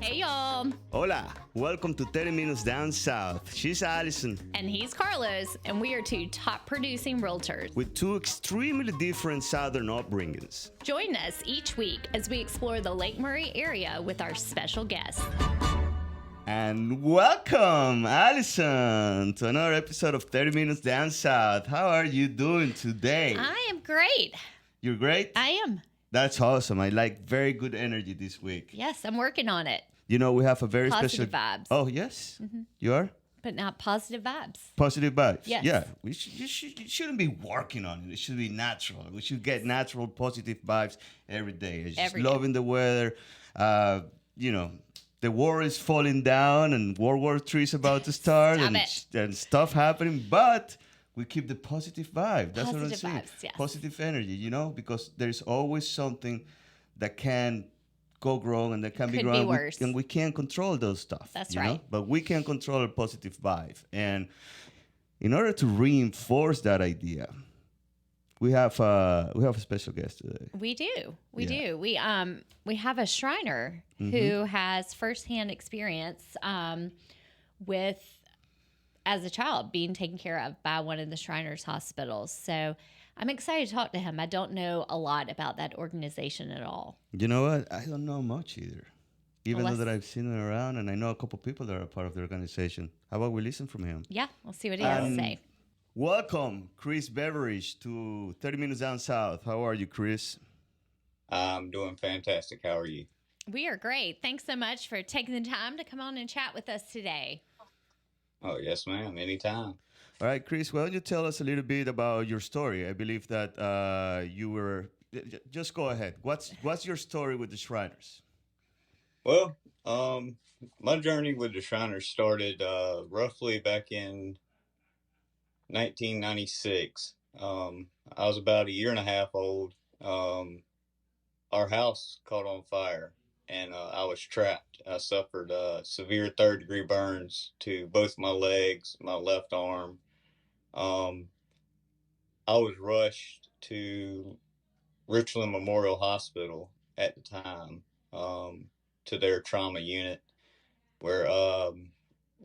Hey, y'all. Hola, welcome to 30 Minutes Down South. She's Allison. And he's Carlos, and we are two top producing realtors. With two extremely different Southern upbringings. Join us each week as we explore the Lake Murray area with our special guests. And welcome, Allison, to another episode of 30 Minutes Down South. How are you doing today? I am great. You're great? I am. That's awesome. I like very good energy this week. Yes, I'm working on it. You know, we have a very Positive special... vibes. Oh, yes? Mm-hmm. You are? But not positive vibes. Positive vibes. Yes. Yeah. You shouldn't be working on it. It should be natural. We should get natural positive vibes every day. It's just loving the weather. The war is falling down and World War III is about to start and stuff happening, but we keep the positive vibe. That's what I'm saying. Vibes, yes. Positive energy, because there's always something that can go wrong and that can be wrong. And we can't control those stuff. That's right. But we can control a positive vibe. And in order to reinforce that idea, we have a special guest today. We do. We do. We have a Shriner who has firsthand experience with, as a child, being taken care of by one of the Shriners hospitals. So I'm excited to talk to him. I don't know a lot about that organization at all. You know what? I don't know much either. Even though that I've seen him around and I know a couple people that are part of the organization. How about we listen from him? Yeah, we'll see what he has to say. Welcome, Chris Beveridge, to 30 Minutes Down South. How are you, Chris? I'm doing fantastic. How are you? We are great. Thanks so much for taking the time to come on and chat with us today. Oh, yes, ma'am. Anytime. All right, Chris, why don't you tell us a little bit about your story? I believe that you were... Just go ahead. What's your story with the Shriners? Well, my journey with the Shriners started roughly back in 1996. I was about a year and a half old. Our house caught on fire and I was trapped. I suffered severe third-degree burns to both my legs, my left arm. I was rushed to Richland Memorial Hospital at the time, to their trauma unit, where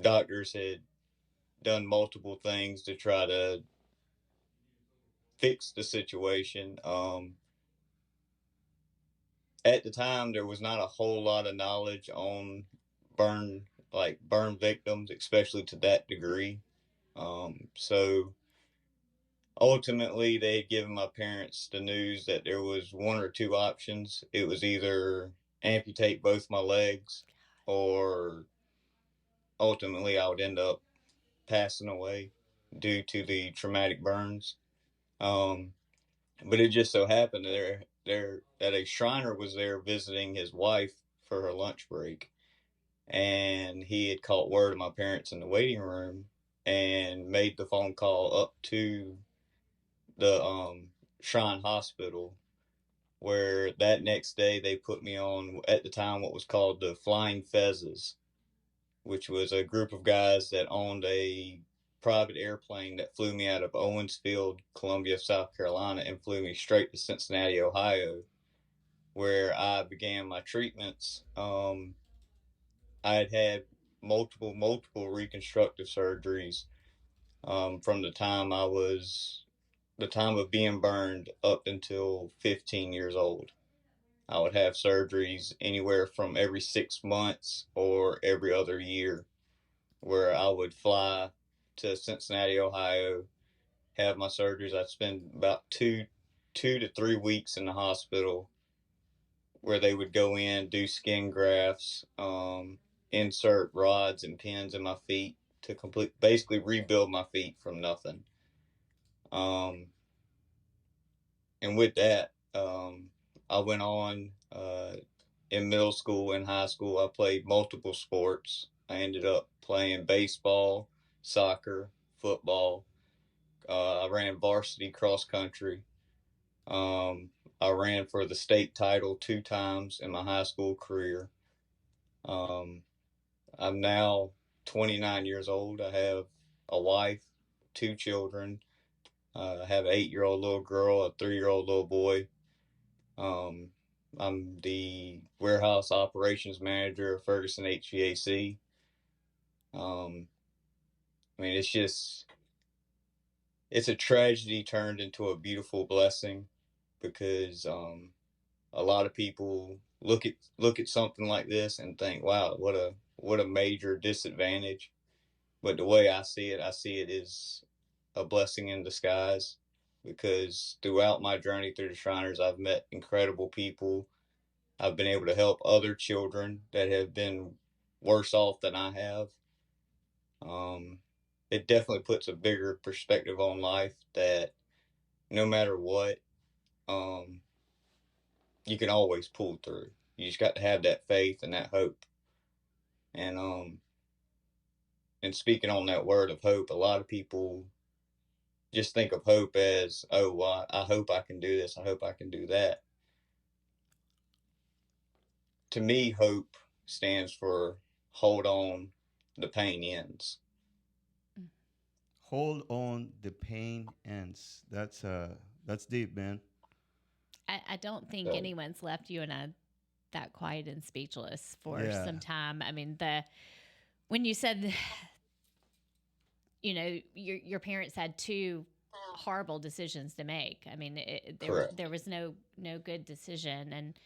doctors had done multiple things to try to fix the situation. At the time, there was not a whole lot of knowledge on burn victims, especially to that degree. So ultimately, they had given my parents the news that there was one or two options. It was either amputate both my legs, or ultimately I would end up passing away due to the traumatic burns. But it just so happened that a Shriner was there visiting his wife for her lunch break, and he had caught word of my parents in the waiting room and made the phone call up to the Shrine Hospital, where that next day they put me on, at the time, what was called the Flying Fezzes, which was a group of guys that owned a private airplane that flew me out of Owensfield, Columbia, South Carolina, and flew me straight to Cincinnati, Ohio, where I began my treatments. I had multiple reconstructive surgeries from the time of being burned up until 15 years old. I would have surgeries anywhere from every 6 months or every other year, where I would fly to Cincinnati, Ohio, have my surgeries. I'd spend about 2 to 3 weeks in the hospital, where they would go in, do skin grafts, insert rods and pins in my feet to basically rebuild my feet from nothing. And with that, I went on in middle school and high school. I played multiple sports. I ended up playing baseball, soccer, football. I ran varsity cross country. I ran for the state title 2 times in my high school career. I'm now 29 years old. I have a wife, 2 children. I have an 8-year-old little girl, a 3-year-old little boy. I'm the warehouse operations manager of Ferguson HVAC. I mean, it's a tragedy turned into a beautiful blessing because a lot of people look at something like this and think, "Wow, what a major disadvantage." But the way I see it is a blessing in disguise because throughout my journey through the Shriners, I've met incredible people. I've been able to help other children that have been worse off than I have. Um, it definitely puts a bigger perspective on life that no matter what, um, you can always pull through. You just got to have that faith and that hope. And and speaking on that word of hope, a lot of people just think of hope as, oh, well, I hope I can do this. I hope I can do that. To me, hope stands for hold on, the pain ends. Hold on, the pain ends. That's deep, man. I don't think So, anyone's left you in that quiet and speechless for Yeah. some time. I mean, when you said, your parents had two horrible decisions to make. I mean, correct. there was no good decision. And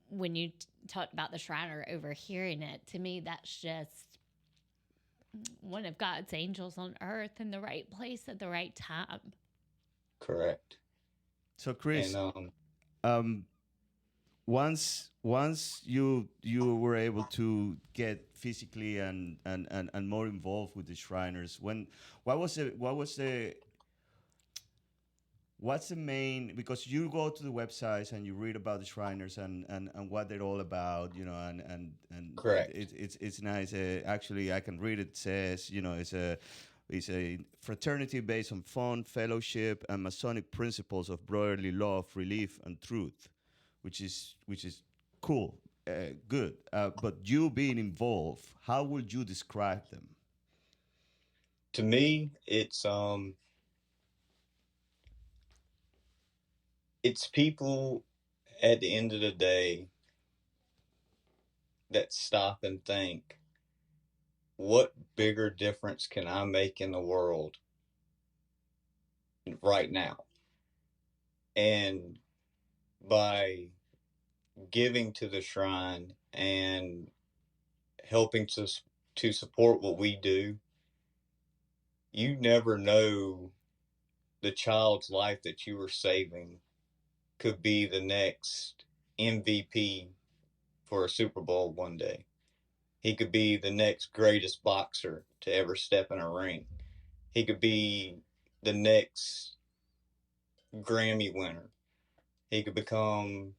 when you talked about the Shriner overhearing it, to me, that's just one of God's angels on earth in the right place at the right time. Correct. So, And Chris, um, once you were able to get physically and more involved with the Shriners, what was the what's the main, because you go to the websites and you read about the Shriners and what they're all about, and correct. it's nice. Actually, I can read it. It says, it's a fraternity based on fun, fellowship, and Masonic principles of brotherly love, relief, and truth, which is cool, good. But you being involved, how would you describe them? To me, it's people at the end of the day that stop and think, what bigger difference can I make in the world right now? And by giving to the shrine and helping to support what we do, you never know the child's life that you were saving could be the next MVP for a Super Bowl one day. He could be the next greatest boxer to ever step in a ring. He could be the next Grammy winner. He could become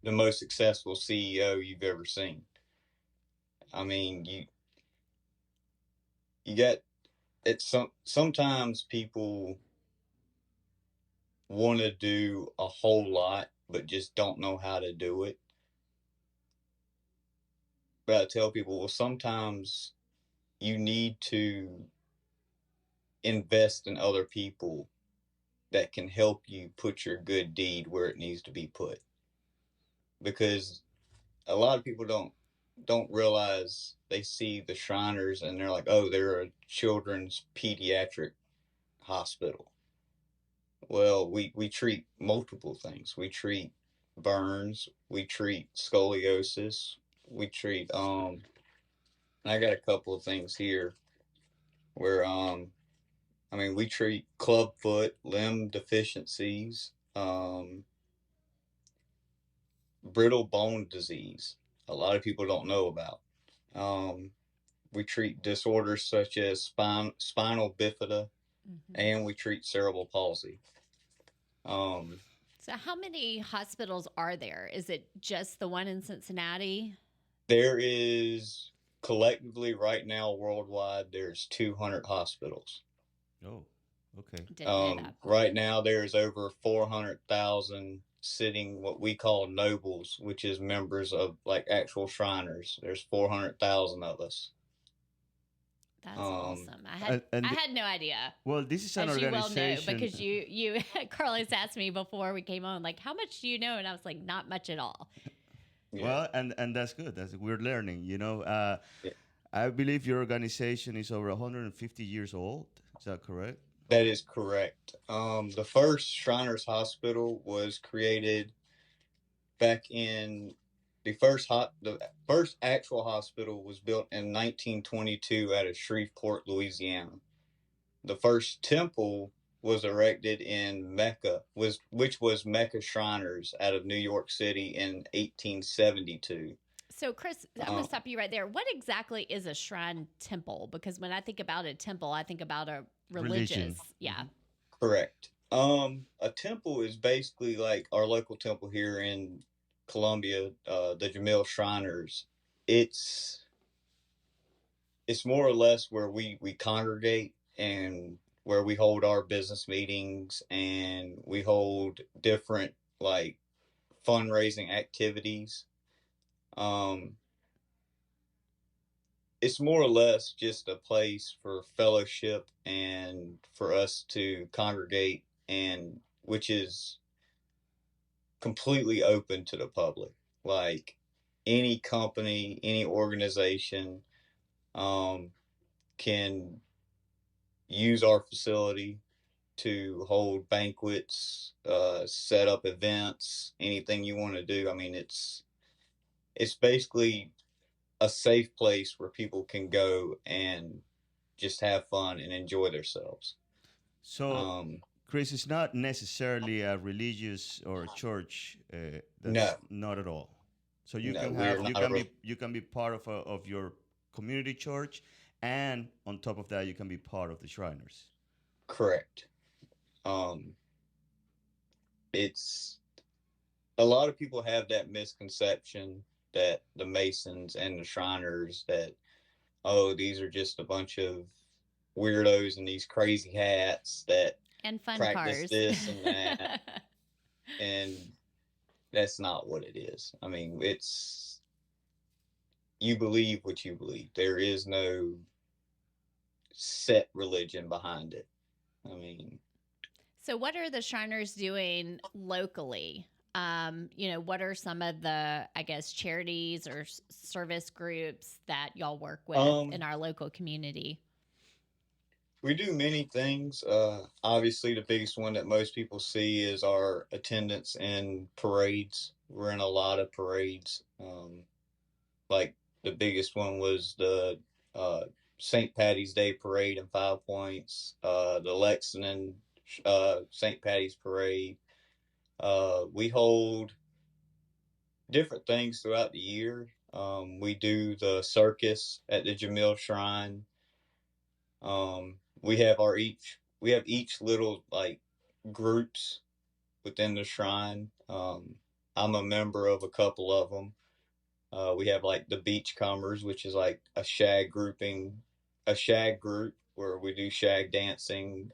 the most successful CEO you've ever seen. I mean, you get it's sometimes people want to do a whole lot but just don't know how to do it. But I tell people, well, sometimes you need to invest in other people that can help you put your good deed where it needs to be put, because a lot of people don't realize, they see the Shriners and they're like, oh, they're a children's pediatric hospital. Well, we treat multiple things. We treat burns, we treat scoliosis, we treat I got a couple of things here where I mean, we treat clubfoot, limb deficiencies, brittle bone disease. A lot of people don't know about. Um, we treat disorders such as spinal bifida, Mm-hmm. and we treat cerebral palsy. Um, So, how many hospitals are there? Is it just the one in Cincinnati? there is collectively right now worldwide, there's 200 hospitals. Oh, okay. Didn't know that. Right now, there's over 400,000 sitting what we call nobles, which is members of like actual Shriners. There's 400,000 of us. That's Um, awesome. And I had no idea. well, this is an As you well know, organization. because you Carlos asked me before we came on, like, how much do you know? And I was like, not much at all. yeah, Well, and that's good. That's we're learning. yeah, I believe your organization is over 150 years old. Is that correct? that is correct. The first Shriners Hospital was created back in the first actual hospital was built in 1922 out of Shreveport, Louisiana. The first temple was erected in which was Mecca Shriners out of New York City in 1872. So, Chris, I'm going to stop you right there. What exactly is a shrine temple? Because when I think about a temple, I think about a religious. Religion. Yeah. Correct. A temple is basically like our local temple here in Columbia, the Jamil Shriners. It's more or less where we congregate and where we hold our business meetings, and we hold different like fundraising activities. Um, it's more or less just a place for fellowship and for us to congregate, and which is completely open to the public. Like any company, any organization um, can use our facility to hold banquets, set up events, anything you want to do. I mean, it's basically a safe place where people can go and just have fun and enjoy themselves. So, Um, Chris, it's not necessarily a religious or a church. That's no, not at all. So no, we're not a you can be part of your community church, and on top of that, you can be part of the Shriners. correct. Um, it's a lot of people have that misconception that the Masons and the Shriners that, oh, these are just a bunch of weirdos in these crazy hats that And fun practice cars. this and that, and that's not what it is. I mean, it's you believe what you believe. There is no set religion behind it. I mean, So, what are the Shriners doing locally? What are some of the, I guess, charities or service groups that y'all work with in um, our local community? we do many things. Obviously, the biggest one that most people see is our attendance in parades. We're in a lot of parades. Like the biggest one was the uh, St. Patty's Day parade in Five Points, the Lexington St. Patty's parade. We hold different things throughout the year. We do the circus at the Jamil Shrine. We have each little like groups within the shrine. I'm a member of a couple of them. We have like the Beachcombers, which is like a shag group where we do shag dancing.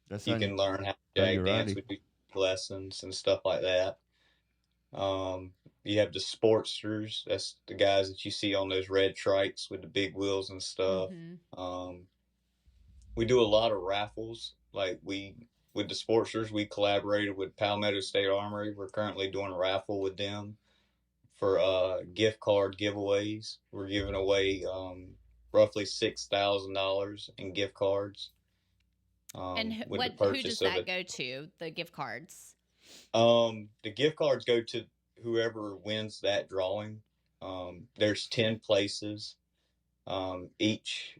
That's You can learn how to on shag your dance. alley. We do lessons and stuff like that. You have the Sportsters. That's the guys that you see on those red trikes with the big wheels and stuff. Mm-hmm. We do a lot of raffles. With the Sportsters, we collaborated with Palmetto State Armory. We're currently doing a raffle with them for gift card giveaways. We're giving away roughly $6,000 in gift cards And with the who does purchase of that it. go to? The gift cards. The gift cards go to whoever wins that drawing. There's 10 places. Each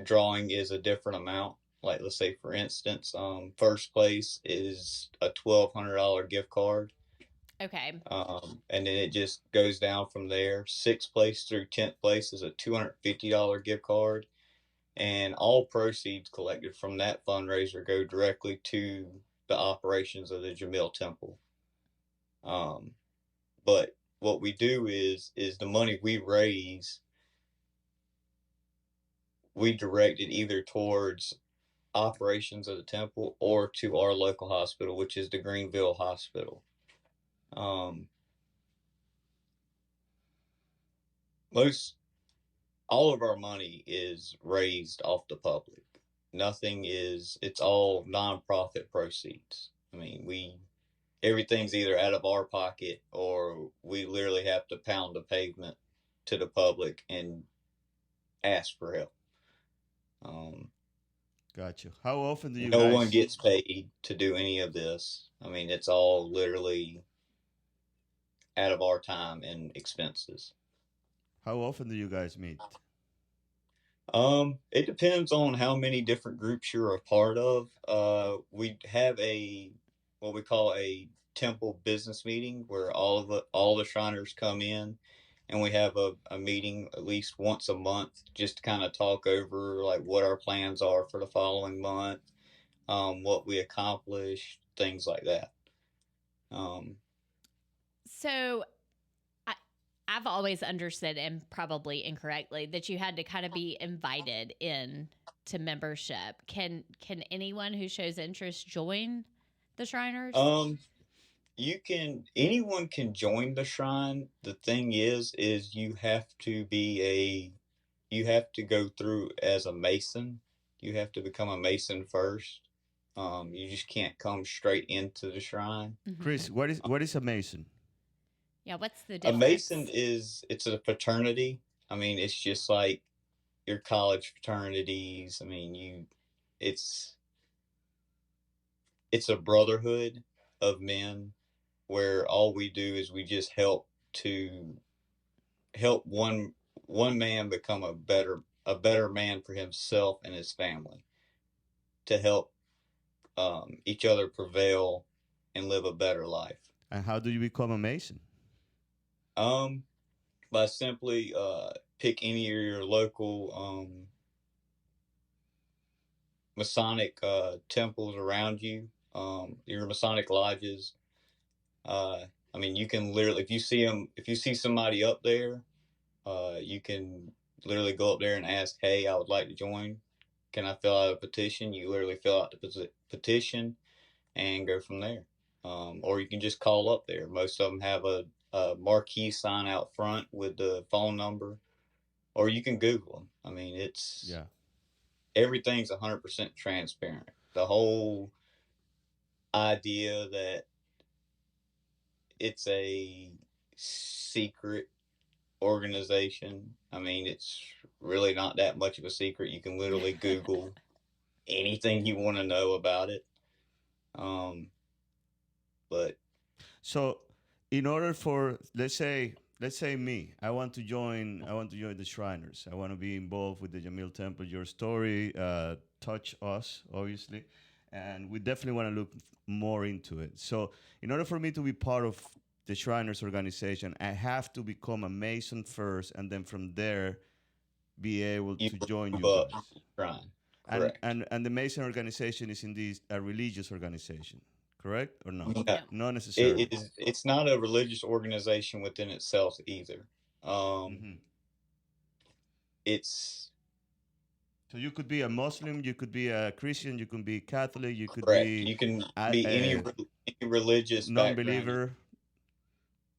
drawing is a different amount. Like, let's say, for instance, first place is a $1,200 gift card. Okay. And then it just goes down from there. Sixth place through 10th place is a $250 gift card. And all proceeds collected from that fundraiser go directly to the operations of the Jamil Temple. But what we do is the money we raise, we direct it either towards operations of the temple or to our local hospital, which is the Greenville Hospital. Um, most all of our money is raised off the public. Nothing is, it's all nonprofit proceeds. I mean, everything's either out of our pocket or we literally have to pound the pavement to the public and ask for help. Um, Gotcha. How often do you no one guys? gets paid to do any of this. I mean, it's all literally out of our time and expenses. How often do you guys meet? It depends on how many different groups you're a part of. We have what we call a temple business meeting where all the Shriners come in, and we have a meeting at least once a month just to kind of talk over like what our plans are for the following month, what we accomplished, things like that. Um, So I, I've always understood, and probably incorrectly, that you had to kind of be invited in to membership. Can anyone who shows interest join the Shriners? um, anyone can join the shrine. The thing is you have to go through as a Mason. You have to become a Mason first. You just can't come straight into the shrine. Chris, what is a Mason? Yeah, what's the A difference? Mason it's a fraternity. I mean, it's just like your college fraternities. I mean, it's it's a brotherhood of men where all we do is we just help one man become a better man for himself and his family, to help each other prevail and live a better life. And how do you become a Mason? Um, by simply pick any of your local Masonic temples around you, your Masonic lodges. I mean, you can literally, if you see somebody up there, you can literally go up there and ask, "Hey, I would like to join. Can I fill out a petition?" You literally fill out the petition and go from there. Or you can just call up there. Most of them have a marquee sign out front with the phone number, or you can Google them. I mean, Yeah. everything's 100% transparent. The whole idea that it's a secret organization, I mean, it's really not that much of a secret. You can literally Google anything you want to know about it. Um, but So, in order for let's say me, I want to join the Shriners. I want to be involved with the Jamil Temple. Your story touch us obviously, and we definitely want to look more into it. So, in order for me to be part of the Shriners organization, I have to become a Mason first, and then from there be able you to join move you up guys. shrine, And correct? and the Mason organization is indeed a religious organization, correct or no? No, No. Not it necessarily. is. It's not a religious organization within itself either. Um, Hmm. it's So you could be a Muslim, you could be a Christian, you could be Catholic, you could correct. be You can be a any religious background. non-believer.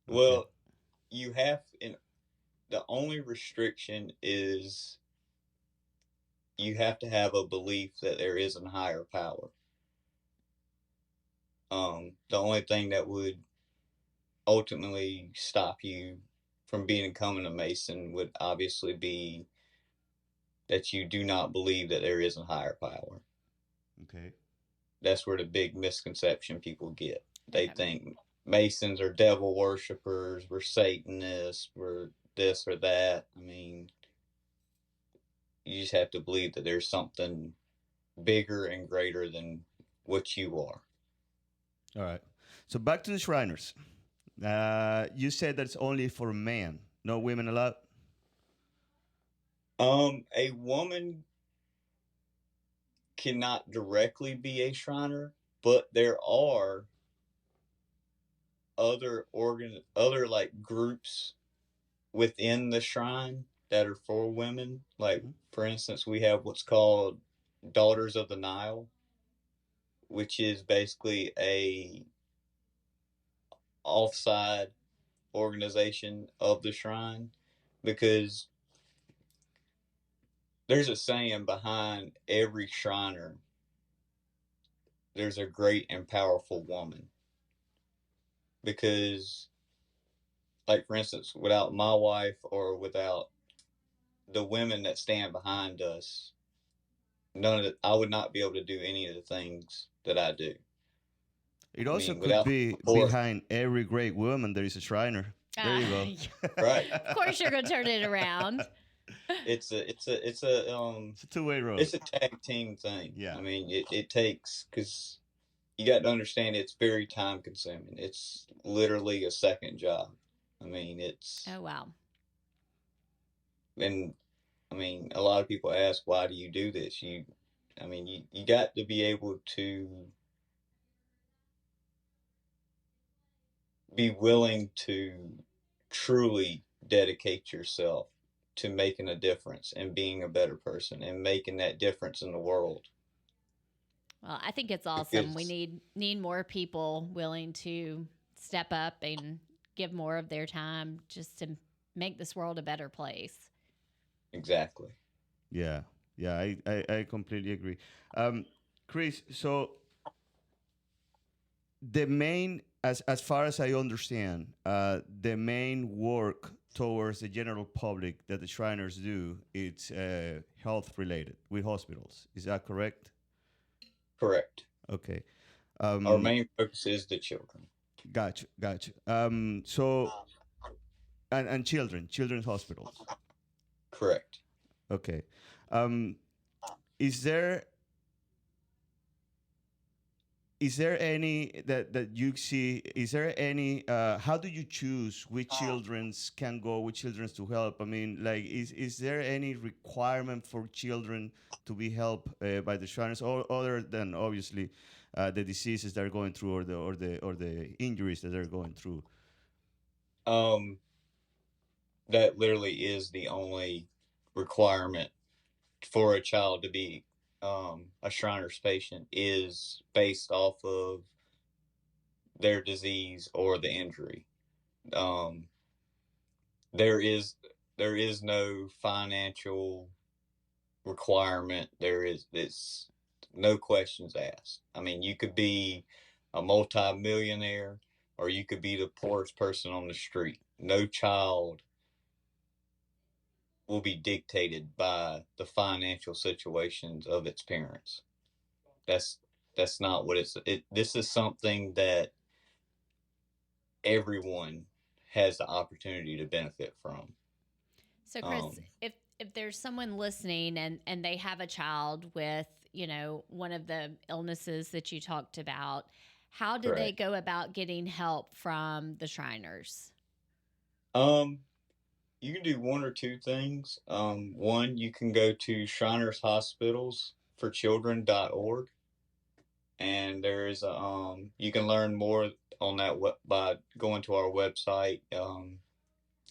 Okay. Well, you have, and the only restriction is you have to have a belief that there is a higher power. The only thing that would ultimately stop you from becoming a Mason would obviously be that you do not believe that there is a higher power. Okay. That's where the big misconception people get. They Okay. think Masons are devil worshippers, we're Satanists, we're this or that. I mean, you just have to believe that there's something bigger and greater than what you are. All right. So back to the Shriners. You said that's only for men, no women allowed. A woman cannot directly be a Shriner, but there are other like groups within the shrine that are for women. Like, Mhm. for instance, we have what's called Daughters of the Nile, which is basically a offside organization of the shrine, because there's a saying behind every Shriner, there's a great and powerful woman. Because, like, for instance, without my wife or without the women that stand behind us, none of it, I would not be able to do any of the things that I do. It I also mean, could without be support, behind every great woman there is a Shriner. There you go. right? Of course, you're going to turn it around. It's a two-way road. It's a tag team thing. Yeah. I mean, it takes, because you got to understand it's very time consuming. It's literally a second job. I mean, Oh, wow. and I mean, a lot of people ask, why do you do this? You got to be able to be willing to truly dedicate yourself to making a difference and being a better person and making that difference in the world. Well, I think it's awesome. We need more people willing to step up and give more of their time just to make this world a better place. Exactly. Yeah. Yeah, I completely agree. Chris, so the main, as far as I understand, the main work towards the general public that the Shriners do, it's health related with hospitals. Is that correct? Correct. Okay. Our main focus is the children. Gotcha. So and children's hospitals. Correct. Okay. Um, is there any that you see? Is there any? How do you choose which childrens can go, which childrens to help? I mean, like, is there any requirement for children to be helped by the Shriners, or other than obviously the diseases they're going through, or the injuries that they're going through? That literally is the only requirement for a child to be a Shriner's patient, is based off of their disease or the injury. Um, there is no financial requirement. It's no questions asked. I mean, you could be a multi-millionaire or you could be the poorest person on the street. No child will be dictated by the financial situations of its parents. That's not what this is something that everyone has the opportunity to benefit from. So, Chris, if there's someone listening and they have a child with, one of the illnesses that you talked about, how do they Correct. go about getting help from the Shriners? You can do one or two things. One, you can go to Shriners Hospitals for Children.org, and there is you can learn more on that by going to our website.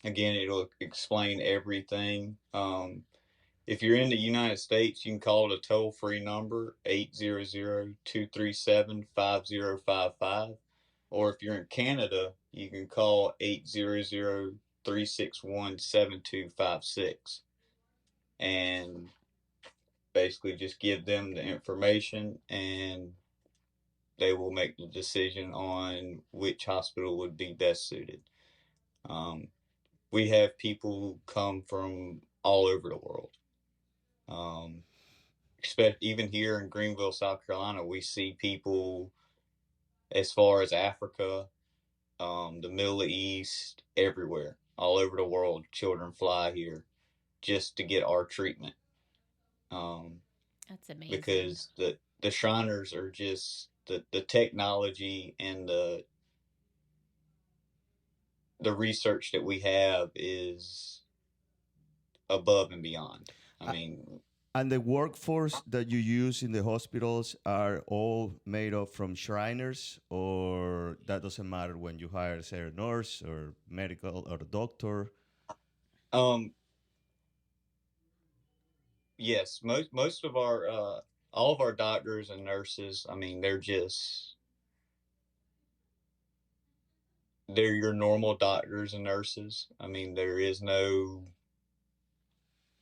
Again, it'll explain everything. If you're in the United States, you can call the toll-free number 800-237-5055. Or if you're in Canada, you can call 800-361-7256. And basically just give them the information and they will make the decision on which hospital would be best suited. We have people come from all over the world. Even here in Greenville, South Carolina, we see people as far as Africa, the Middle East, everywhere, all over the world. Children fly here just to get our treatment. That's amazing. Because the Shriners are just the technology and the research that we have is above and beyond. I mean, and the workforce that you use in the hospitals are all made up from Shriners, or that doesn't matter when you hire, say, a nurse or medical or a doctor? Yes, most of our all of our doctors and nurses, I mean, they're your normal doctors and nurses. I mean, there is no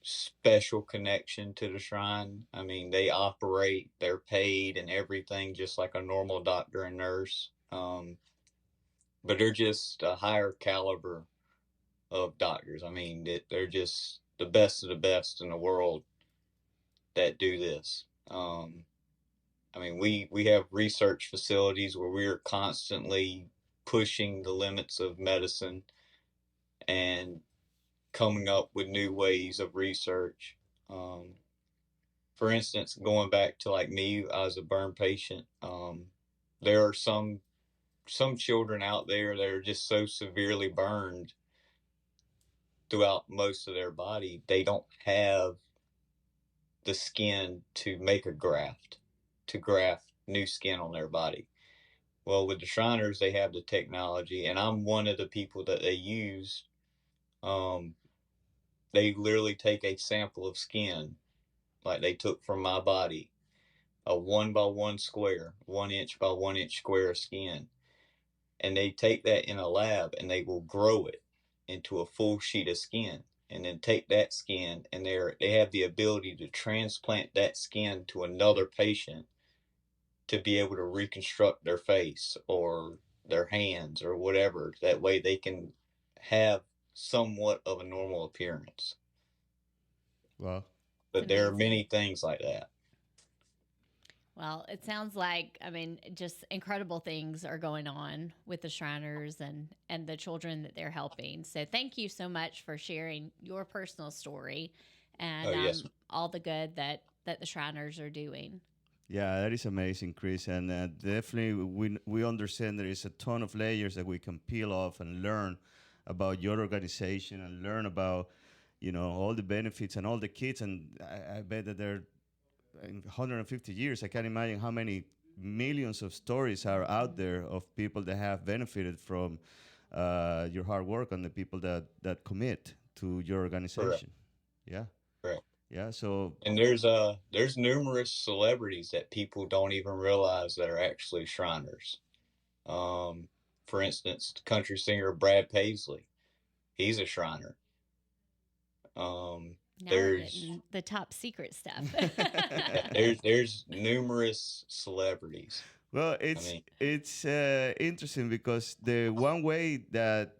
special connection to the shrine. I mean, they operate, they're paid and everything just like a normal doctor and nurse. But they're just a higher caliber of doctors. I mean, they're just the best of the best in the world that do this. I mean, we have research facilities where we're constantly pushing the limits of medicine and coming up with new ways of research. For instance, going back to like me, I was a burn patient. There are some children out there that are just so severely burned throughout most of their body, they don't have the skin to make a graft, to graft new skin on their body. Well, with the Shriners, they have the technology, and I'm one of the people that they use. Um, they literally take a sample of skin, like they took from my body, a 1 by 1 square, 1 inch by 1 inch square of skin, and they take that in a lab and they will grow it into a full sheet of skin, and then take that skin and they have the ability to transplant that skin to another patient to be able to reconstruct their face or their hands or whatever. That way they can have somewhat of a normal appearance. Well, But there are many things like that. Well, it sounds like, I mean, just incredible things are going on with the Shriners and the children that they're helping. So thank you so much for sharing your personal story and yes. all the good that the Shriners are doing. Yeah, that is amazing, Chris, and definitely we understand there is a ton of layers that we can peel off and learn about your organization and learn about all the benefits and all the kids, and I bet that there in 150 years, I can't imagine how many millions of stories are out there of people that have benefited from your hard work and the people that commit to your organization. Correct. Yeah. Correct. Yeah. So. And there's numerous celebrities that people don't even realize that are actually Shriners. For instance, country singer Brad Paisley, he's a Shriner. Now There's the top secret stuff. there's numerous celebrities. Well, it's interesting because the one way that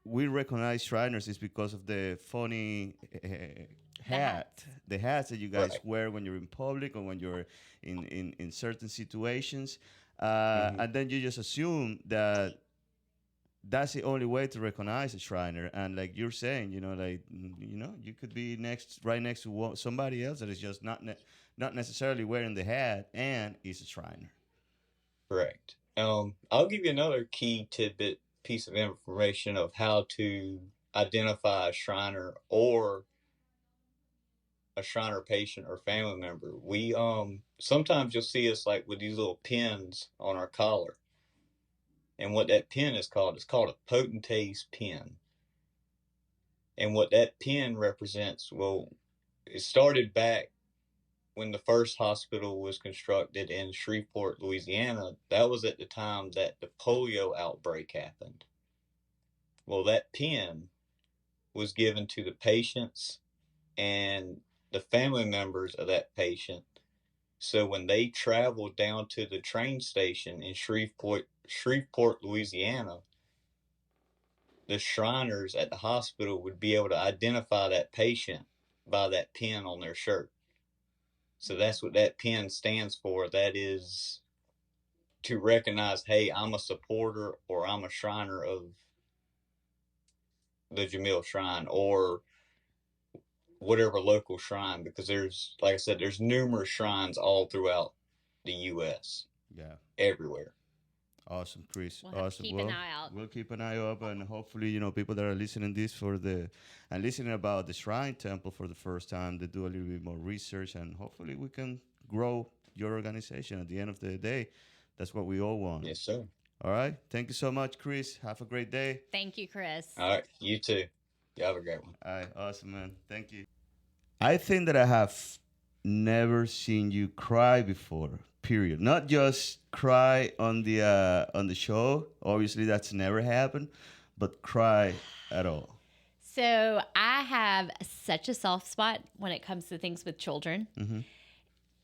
we recognize Shriners is because of the funny the hats that you guys wear when you're in public or when you're in certain situations, and then you just assume that that's the only way to recognize a Shriner. And like you're saying, you could be right next to somebody else that is just not necessarily wearing the hat and is a Shriner. Correct. I'll give you another key tidbit piece of information of how to identify a Shriner or a Shriner patient or family member. We sometimes you'll see us like with these little pins on our collar. And what that pin is called, it's called a potentate's pin. And what that pin represents, well, it started back when the first hospital was constructed in Shreveport, Louisiana. That was at the time that the polio outbreak happened. Well, that pin was given to the patients and the family members of that patient. So when they traveled down to the train station in Shreveport, Louisiana, the Shriners at the hospital would be able to identify that patient by that pin on their shirt. So that's what that pin stands for. That is to recognize, hey, I'm a supporter or I'm a Shriner of the Jamil Shrine or whatever local shrine, because there's, like I said, there's numerous shrines all throughout the U.S. Yeah. Everywhere. Awesome, Chris. We'll awesome. Keep an eye out. We'll keep an eye up, and hopefully, people that are listening this and listening about the Shrine Temple for the first time, they do a little bit more research, and hopefully, we can grow your organization. At the end of the day, that's what we all want. Yes, sir. All right. Thank you so much, Chris. Have a great day. Thank you, Chris. All right. You too. You have a great one. All right. Awesome, man. Thank you. I think that I have never seen you cry before. Period. Not just cry on the show. Obviously, that's never happened, but cry at all. So I have such a soft spot when it comes to things with children. Mm-hmm.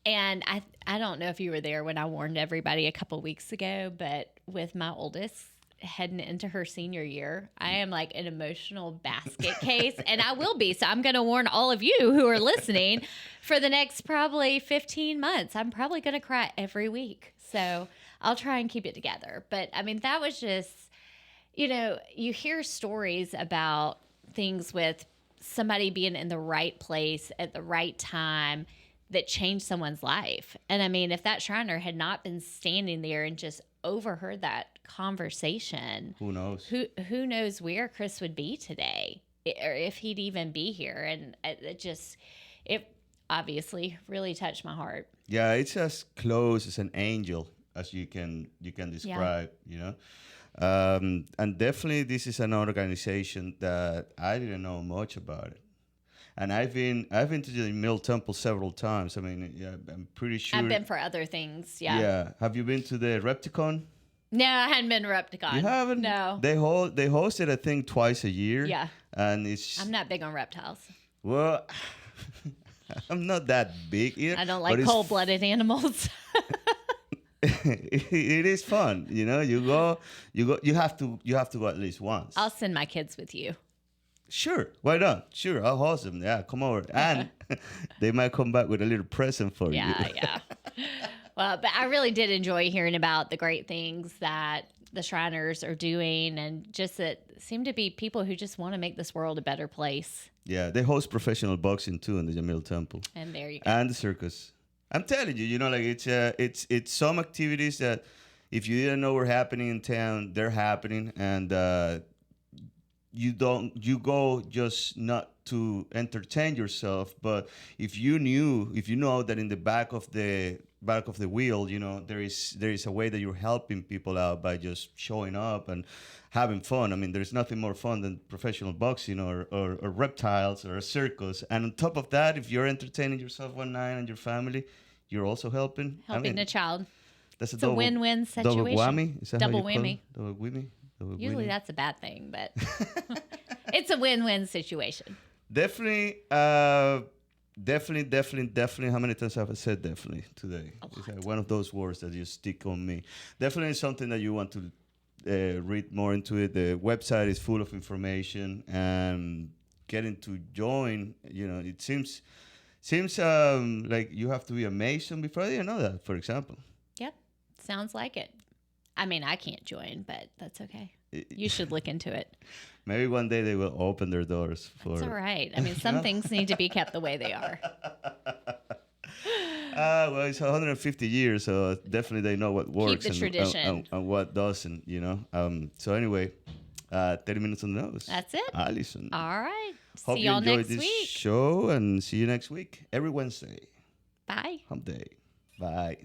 And I don't know if you were there when I warned everybody a couple weeks ago, but with my oldest heading into her senior year, I am like an emotional basket case, and I will be. So I'm going to warn all of you who are listening for the next probably 15 months. I'm probably going to cry every week. So I'll try and keep it together. But I mean, that was just, you know, you hear stories about things with somebody being in the right place at the right time that changed someone's life. And I mean, if that Shriner had not been standing there and just overheard that conversation, Who knows? Who knows where Chris would be today, or if he'd even be here. And it obviously really touched my heart. Yeah, it's as close as an angel as you can describe, you know. And definitely this is an organization that I didn't know much about it. And I've been to the Jamil Temple several times. I mean, yeah, I'm pretty sure. I've been for other things, yeah. Yeah. Have you been to the Repticon? No, I hadn't been to Repticon. You haven't? No. They host it, I think, twice a year. Yeah. And it's. I'm not big on reptiles. Well, I'm not that big either. I don't like cold-blooded animals. It is fun, you know. You have to go at least once. I'll send my kids with you. Sure, why not? Sure, I'll host them. Yeah, come over, and they might come back with a little present for you. Yeah. Well, but I really did enjoy hearing about the great things that the Shriners are doing, and just that seem to be people who just want to make this world a better place. Yeah, they host professional boxing too in the Jamil Temple. And there you go. And the circus. I'm telling you, you know, like it's some activities that if you didn't know were happening in town, they're happening, and you go just not to entertain yourself, but if you know that in the back of the wheel, you know, there is a way that you're helping people out by just showing up and having fun. I mean, there's nothing more fun than professional boxing or reptiles or a circus. And on top of that, if you're entertaining yourself one night and your family, you're also helping a child. That's a win-win situation. Double whammy. Is that double how you whammy. Double whammy. Usually that's a bad thing, but it's a win-win situation. Definitely. Definitely. How many times have I said definitely today? It's like one of those words that just stick on me. Definitely something that you want to read more into it. The website is full of information, and getting to join, you know, it seems like you have to be a Mason before. I didn't know that, for example. Yep. Sounds like it. I mean, I can't join, but that's okay. You should look into it. Maybe one day they will open their doors for. That's all right. I mean, some things need to be kept the way they are. Well, it's 150 years, so definitely they know what works. Keep the tradition. And what doesn't, you know. So anyway, 30 minutes on the nose. That's it. Allison. All right. Hope see you y'all enjoyed next this week. show, and see you next week. Every Wednesday. Bye. Hump day. Bye.